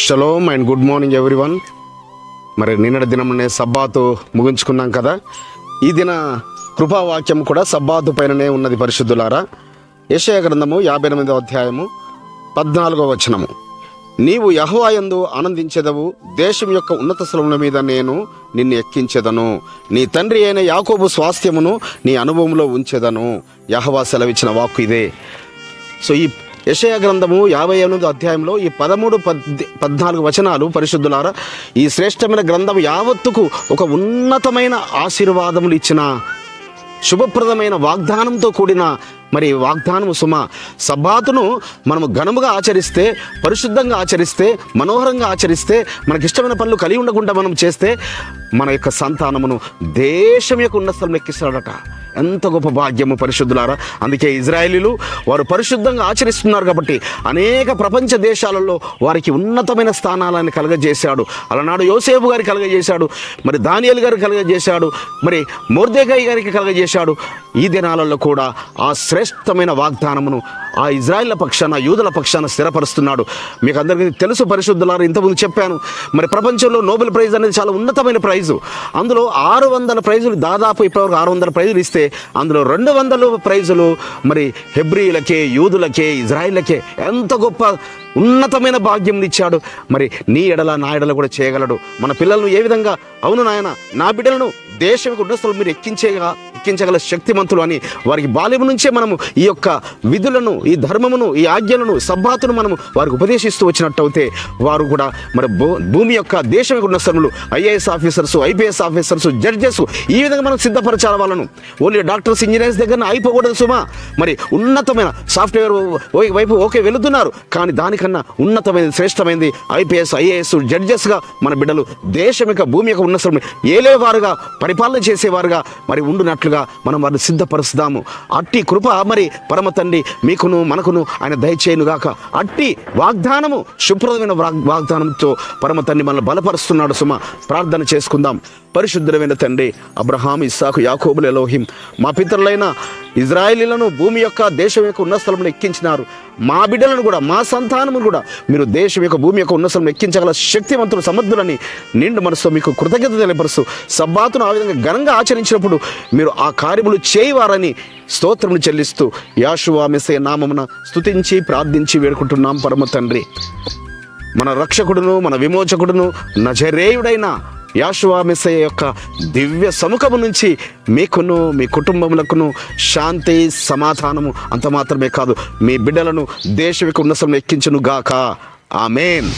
Shalom and good morning everyone. మరి నిన్నటి దినమునే సబ్బాతు ముగించుకున్నాం కదా. ఈ దిన కృపావాక్యం కూడా సబ్బాతు పైననే ఉన్నది పరిశుద్ధులారా. యెషయా గ్రంథము 58వ అధ్యాయము 14వ వచనము. నీవు యెహోవా యందు ఆనందించెదవు, దేశం యొక్క ఉన్నత స్థలముల మీద నేను నిన్ను ఎక్కించెదను, నీ తండ్రి అయిన యాకోబు స్వాస్థ్యమును నీ అనుభవంలో ఉంచెదను. యెహోవా సెలవిచ్చిన వాక్కు ఇదే. సో ఈ యెషయా గ్రంథము 58వ అధ్యాయంలో ఈ 13-14 వచనాలు పరిశుద్ధులారా, ఈ శ్రేష్టమైన గ్రంథం యావత్తుకు ఒక ఉన్నతమైన ఆశీర్వాదములు ఇచ్చిన శుభప్రదమైన వాగ్దానంతో కూడిన మరి వాగ్దానము సుమ. సబ్బాతును మనము ఘనముగా ఆచరిస్తే, పరిశుద్ధంగా ఆచరిస్తే, మనోహరంగా ఆచరిస్తే, మనకిష్టమైన పనులు కలిగి ఉండకుండా మనం చేస్తే మన యొక్క సంతానమును దేశం యొక్క ఉన్న స్థలం ఎక్కిస్తాడట. ఎంత గొప్ప భాగ్యము పరిశుద్ధులారా. అందుకే ఇజ్రాయేలీలు వారు పరిశుద్ధంగా ఆచరిస్తున్నారు కాబట్టి అనేక ప్రపంచ దేశాలలో వారికి ఉన్నతమైన స్థానాలను కలగజేశాడు. అలనాడు యోసేపు గారికి కలగజేశాడు, మరి దానియేలు గారికి కలగజేశాడు, మరి మొర్దెకై గారికి కలగజేశాడు. ఈ దినాలలో కూడా ఆ శ్రేష్టమైన వాగ్దానమును ఆ ఇజ్రాయేళ్ల పక్షాన, యూదుల పక్షాన స్థిరపరుస్తున్నాడు. మీకు అందరికీ తెలుసు పరిశుద్ధులారా, ఇంతకుముందు చెప్పాను. మరి ప్రపంచంలో నోబెల్ ప్రైజ్ అనేది చాలా ఉన్నతమైన ప్రైజు. అందులో 600 ప్రైజులు, దాదాపు ఇప్పటివరకు 600 ప్రైజులు ఇస్తే అందులో 200 ప్రైజులు మరి హెబ్రీయులకే, యూదులకే, ఇజ్రాయిల్లకే. ఎంత గొప్ప ఉన్నతమైన భాగ్యం ఇచ్చాడు. మరి నీ ఎడల నా ఎడల కూడా చేయగలడు. మన పిల్లలను ఏ విధంగా, అవును నాయన, నా బిడ్డలను దేశం యొక్క ఉన్నతలు మీరు ఎక్కించగల శక్తిమంతులు అని వారికి బాల్యం నుంచే మనము ఈ యొక్క విధులను, ఈ ధర్మమును, ఈ ఆజ్ఞలను, సబ్బాతును మనము వారికి ఉపదేశిస్తూ వచ్చినట్టయితే వారు కూడా మరి భూమి యొక్క దేశం యొక్క ఉన్నతలు, IAS officers, IPS officers, judges, ఈ విధంగా మనం సిద్ధపరచాలి. వాళ్ళను ఓన్లీ డాక్టర్స్, ఇంజనీర్స్ దగ్గర అయిపోకూడదు సుమా. మరి ఉన్నతమైన సాఫ్ట్వేర్ వైపు ఓకే వెళుతున్నారు, కానీ దానికన్నా ఉన్నతమైన, శ్రేష్టమైనది ఐపీఎస్, ఐఏఎస్, జడ్జెస్గా మన బిడ్డలు దేశం యొక్క, భూమి యొక్క ఉన్నతలను ఏలేవారుగా, పరిపాలన చేసేవారుగా మరి ఉండునట్లుగా మనం వారిని సిద్ధపరుస్తాము. అట్టి కృప మరి పరమ తండ్రి మీకును మనకును ఆయన దయచేయునుగాక. అట్టి వాగ్దానము, శుభ్రమైన వాగ్దానంతో పరమ తండ్రి మనల్ని బలపరుస్తున్నాడు సుమ. ప్రార్థన చేసుకుందాం. పరిశుద్ధమైన తండ్రి, అబ్రహాం, ఇస్సాకు, యాకోబుల ఎలోహిం, మా పితరులైన ఇజ్రాయేలీలను భూమి యొక్క, దేశం యొక్క ఉన్న స్థలంలో ఎక్కించినారు. మా బిడ్డలను కూడా, మా సంతానము కూడా మీరు దేశం యొక్క, భూమి యొక్క ఉన్న స్థలంలో ఎక్కించగల శక్తివంతులు, సమర్థులని నిండు మనసుతో మీకు కృతజ్ఞత తెలియపరుస్తూ, సబ్బాతును ఆ విధంగా ఘనంగా ఆచరించినప్పుడు మీరు ఆ కార్యములు చేయవారని స్తోత్రములు చెల్లిస్తూ యాషువా మెస్సీయ నామమున స్తుతించి ప్రార్థించి వేడుకుంటున్నాం పరమ తండ్రి. మన రక్షకుడును, మన విమోచకుడును, నజరేయుడైన యాషువా మెస్సీయ యొక్క దివ్య సముఖము నుంచి మీకును, మీ కుటుంబములకును శాంతి, సమాధానము, అంత మాత్రమే కాదు, మీ బిడ్డలను దేశం యొక్క ఉన్నతంలో ఎక్కించును గాక. ఆమేన్.